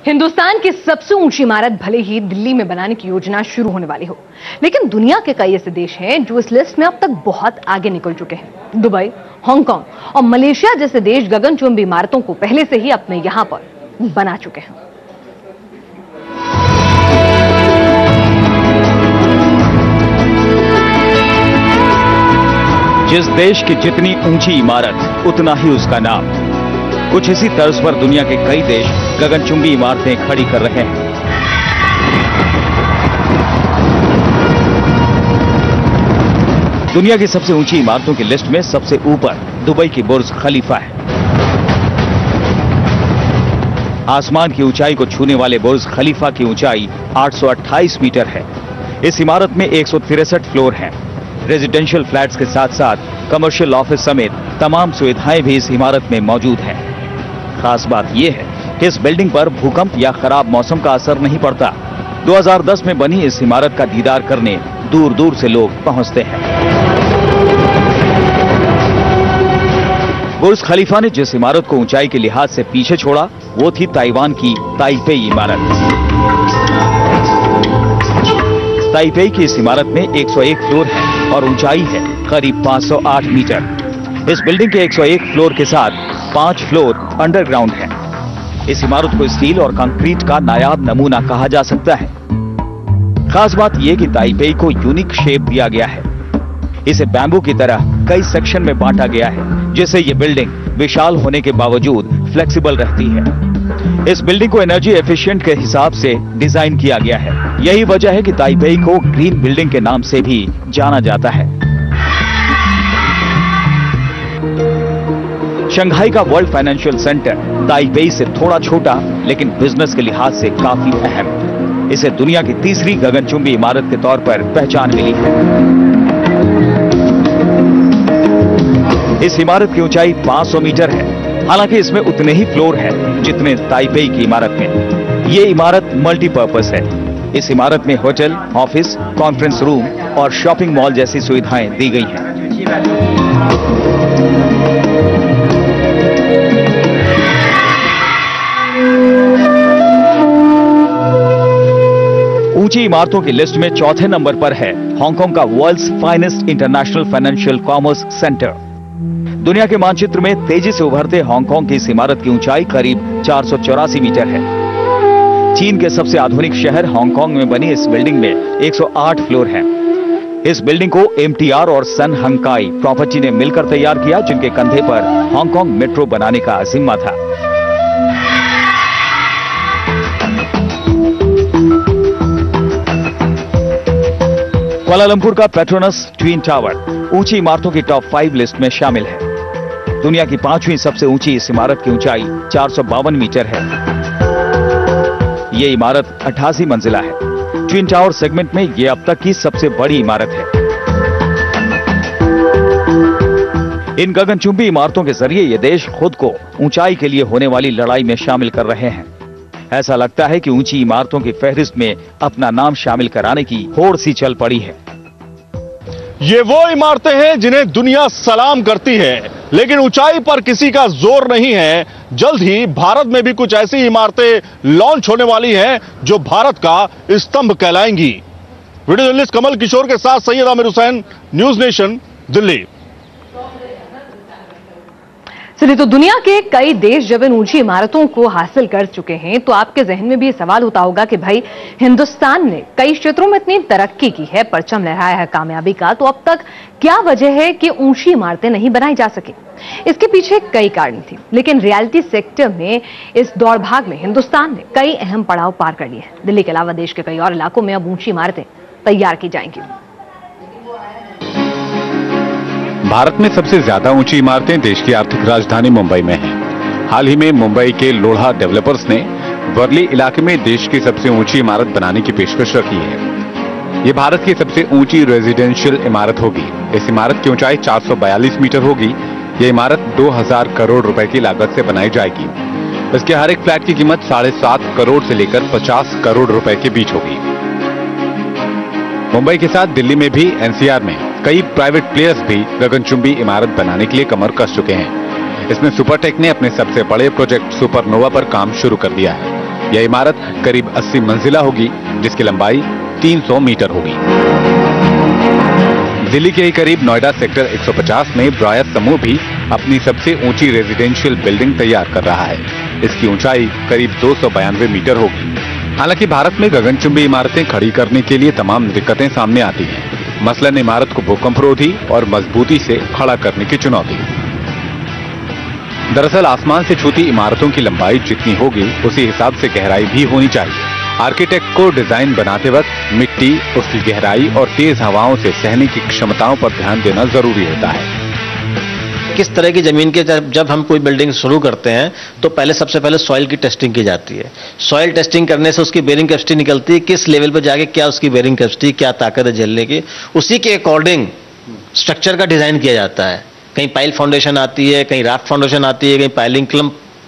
हिंदुस्तान की सबसे ऊंची इमारत भले ही दिल्ली में बनाने की योजना शुरू होने वाली हो, लेकिन दुनिया के कई ऐसे देश हैं जो इस लिस्ट में अब तक बहुत आगे निकल चुके हैं। दुबई, हांगकांग और मलेशिया जैसे देश गगनचुंबी इमारतों को पहले से ही अपने यहां पर बना चुके हैं। जिस देश की जितनी ऊंची इमारत उतना ही उसका नाम। कुछ इसी तर्ज पर दुनिया के कई देश गगनचुंबी इमारतें खड़ी कर रहे हैं। दुनिया की सबसे ऊंची इमारतों की लिस्ट में सबसे ऊपर दुबई की बुर्ज खलीफा है। आसमान की ऊंचाई को छूने वाले बुर्ज खलीफा की ऊंचाई 828 मीटर है। इस इमारत में 163 फ्लोर हैं। रेजिडेंशियल फ्लैट्स के साथ साथ कमर्शियल ऑफिस समेत तमाम सुविधाएं भी इस इमारत में मौजूद हैं। खास बात यह है कि इस बिल्डिंग पर भूकंप या खराब मौसम का असर नहीं पड़ता। 2010 में बनी इस इमारत का दीदार करने दूर दूर से लोग पहुंचते हैं। बुर्ज खलीफा ने जिस इमारत को ऊंचाई के लिहाज से पीछे छोड़ा वो थी ताइवान की ताइपेई इमारत। ताइपेई की इस इमारत में 101 फ्लोर है और ऊंचाई है करीब 508 मीटर। इस बिल्डिंग के 101 फ्लोर के साथ 5 फ्लोर अंडरग्राउंड है। इस इमारत को स्टील और कंक्रीट का नायाब नमूना कहा जा सकता है। खास बात यह कि ताइपेई को यूनिक शेप दिया गया है। इसे बैम्बू की तरह कई सेक्शन में बांटा गया है, जिससे यह बिल्डिंग विशाल होने के बावजूद फ्लेक्सिबल रहती है। इस बिल्डिंग को एनर्जी एफिशिएंट के हिसाब से डिजाइन किया गया है। यही वजह है कि ताइपेई को ग्रीन बिल्डिंग के नाम से भी जाना जाता है। शंघाई का वर्ल्ड फाइनेंशियल सेंटर ताइपेई से थोड़ा छोटा लेकिन बिजनेस के लिहाज से काफी अहम। इसे दुनिया की तीसरी गगनचुंबी इमारत के तौर पर पहचान मिली है। इस इमारत की ऊंचाई 500 मीटर है। हालांकि इसमें उतने ही फ्लोर हैं जितने ताइपेई की इमारत में। ये इमारत मल्टीपर्पस है। इस इमारत में होटल, ऑफिस, कॉन्फ्रेंस रूम और शॉपिंग मॉल जैसी सुविधाएं दी गई हैं। ऊंची इमारतों की लिस्ट में चौथे नंबर पर है हांगकांग का world's finest international financial commerce centre. दुनिया के मानचित्र में तेजी से उभरते हांगकांग की इस इमारत की ऊंचाई करीब 484 मीटर है। चीन के सबसे आधुनिक शहर हांगकांग में बनी इस बिल्डिंग में 108 फ्लोर हैं। इस बिल्डिंग को एमटीआर और सन हंकाई प्रॉपर्टी ने मिलकर तैयार किया, जिनके कंधे पर हांगकांग मेट्रो बनाने का जिम्मा था। कुआलालंपुर का पेट्रोनस ट्विन टावर ऊंची इमारतों की टॉप 5 लिस्ट में शामिल है। दुनिया की 5वीं सबसे ऊंची इस इमारत की ऊंचाई 452 मीटर है। यह इमारत 88 मंजिला है। ट्विन टावर सेगमेंट में यह अब तक की सबसे बड़ी इमारत है। इन गगनचुंबी इमारतों के जरिए ये देश खुद को ऊंचाई के लिए होने वाली लड़ाई में शामिल कर रहे हैं। ऐसा लगता है कि ऊंची इमारतों की फहरिस्त में अपना नाम शामिल कराने की होड़ सी चल पड़ी है। ये वो इमारतें हैं जिन्हें दुनिया सलाम करती है, लेकिन ऊंचाई पर किसी का जोर नहीं है। जल्द ही भारत में भी कुछ ऐसी इमारतें लॉन्च होने वाली हैं जो भारत का स्तंभ कहलाएंगी। वीडियो जर्नलिस्ट कमल किशोर के साथ सैयद आमिर हुसैन, न्यूज नेशन, दिल्ली। चलिए, तो दुनिया के कई देश जब इन ऊंची इमारतों को हासिल कर चुके हैं तो आपके जहन में भी ये सवाल होता होगा कि भाई हिंदुस्तान ने कई क्षेत्रों में इतनी तरक्की की है, परचम लहराया है कामयाबी का, तो अब तक क्या वजह है कि ऊंची इमारतें नहीं बनाई जा सकी? इसके पीछे कई कारण थी, लेकिन रियलिटी सेक्टर में इस दौड़ भाग में हिंदुस्तान ने कई अहम पड़ाव पार कर लिए हैं। दिल्ली के अलावा देश के कई और इलाकों में अब ऊंची इमारतें तैयार की जाएंगी। भारत में सबसे ज्यादा ऊंची इमारतें देश की आर्थिक राजधानी मुंबई में हैं। हाल ही में मुंबई के लोढ़ा डेवलपर्स ने वर्ली इलाके में देश की सबसे ऊंची इमारत बनाने की पेशकश रखी है। ये भारत की सबसे ऊंची रेजिडेंशियल इमारत होगी। इस इमारत की ऊंचाई 442 मीटर होगी। ये इमारत 2000 करोड़ रुपए की लागत से बनाई जाएगी। इसके हर एक फ्लैट की कीमत 7.5 करोड़ से लेकर 50 करोड़ रुपए के बीच होगी। मुंबई के साथ दिल्ली में भी एनसीआर में कई प्राइवेट प्लेयर्स भी गगनचुंबी इमारत बनाने के लिए कमर कस चुके हैं। इसमें सुपरटेक ने अपने सबसे बड़े प्रोजेक्ट सुपरनोवा पर काम शुरू कर दिया है। यह इमारत करीब 80 मंजिला होगी, जिसकी लंबाई 300 मीटर होगी। दिल्ली के ही करीब नोएडा सेक्टर 150 में ब्रायर समूह भी अपनी सबसे ऊंची रेजिडेंशियल बिल्डिंग तैयार कर रहा है। इसकी ऊंचाई करीब 292 मीटर होगी। हालांकि भारत में गगनचुंबी इमारतें खड़ी करने के लिए तमाम दिक्कतें सामने आती हैं। मसलन इमारत को भूकंपरोधी और मजबूती से खड़ा करने की चुनौती। दरअसल आसमान से छूती इमारतों की लंबाई जितनी होगी उसी हिसाब से गहराई भी होनी चाहिए। आर्किटेक्ट को डिजाइन बनाते वक्त मिट्टी, उसकी गहराई और तेज हवाओं से सहने की क्षमताओं पर ध्यान देना जरूरी होता है। किस तरह की जमीन के जब हम कोई बिल्डिंग शुरू करते हैं तो सबसे पहले सॉइल की टेस्टिंग की जाती है। सॉइल टेस्टिंग करने से उसकी बेरिंग कैपेसिटी निकलती है, किस लेवल पर जाके क्या उसकी बेरिंग कैपेसिटी, क्या ताकत है झेलने की। उसी के अकॉर्डिंग स्ट्रक्चर का डिजाइन किया जाता है। कहीं पाइल फाउंडेशन आती है, कहीं राफ्ट फाउंडेशन आती है, कहीं पाइलिंग क्लम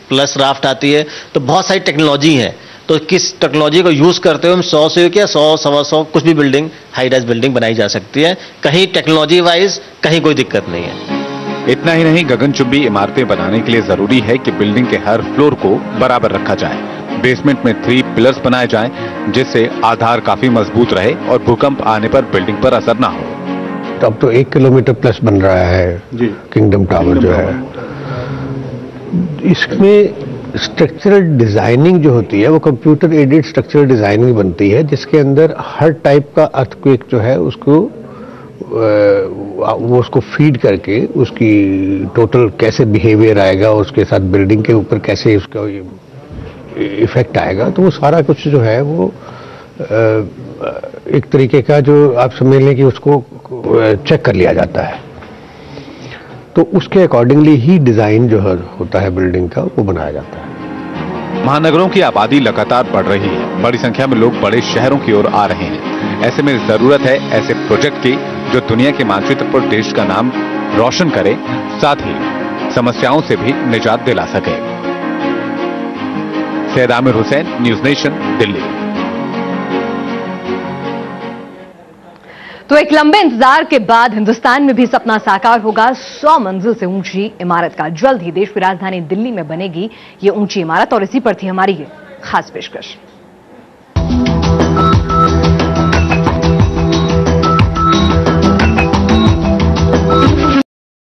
प्लस राफ्ट आती है। तो बहुत सारी टेक्नोलॉजी है, तो किस टेक्नोलॉजी को यूज करते हुए हम 100 से क्या 100, 125 कुछ भी बिल्डिंग, हाई राइज बिल्डिंग बनाई जा सकती है। कहीं टेक्नोलॉजी वाइज कहीं कोई दिक्कत नहीं है। इतना ही नहीं, गगनचुंबी इमारतें बनाने के लिए जरूरी है कि बिल्डिंग के हर फ्लोर को बराबर रखा जाए। बेसमेंट में 3 पिलर्स बनाए जाएं, जिससे आधार काफी मजबूत रहे और भूकंप आने पर बिल्डिंग पर असर ना हो। अब तो 1 किलोमीटर प्लस बन रहा है किंगडम टावर जो है। इसमें स्ट्रक्चरल डिजाइनिंग जो होती है वो कंप्यूटर एडेड स्ट्रक्चरल डिजाइनिंग बनती है, जिसके अंदर हर टाइप का अर्थक्वेक जो है उसको वो उसको फीड करके उसकी टोटल कैसे बिहेवियर आएगा, उसके साथ बिल्डिंग के ऊपर कैसे उसका इफेक्ट आएगा, तो वो सारा कुछ जो है वो एक तरीके का जो आप समझ लें कि उसको चेक कर लिया जाता है। तो उसके अकॉर्डिंगली ही डिजाइन जो होता है बिल्डिंग का वो बनाया जाता है। महानगरों की आबादी लगातार बढ़ रही है। बड़ी संख्या में लोग बड़े शहरों की ओर आ रहे हैं। ऐसे में जरूरत है ऐसे प्रोजेक्ट की जो दुनिया के मानचित्र पर देश का नाम रोशन करे, साथ ही समस्याओं से भी निजात दिला सके। Syed Aamir Hussain, news nation, Delhi. तो एक लंबे इंतजार के बाद हिंदुस्तान में भी सपना साकार होगा। 100 मंजिल से ऊंची इमारत का। जल्द ही देश की राजधानी दिल्ली में बनेगी ये ऊंची इमारत और इसी पर थी हमारी ये खास पेशकश।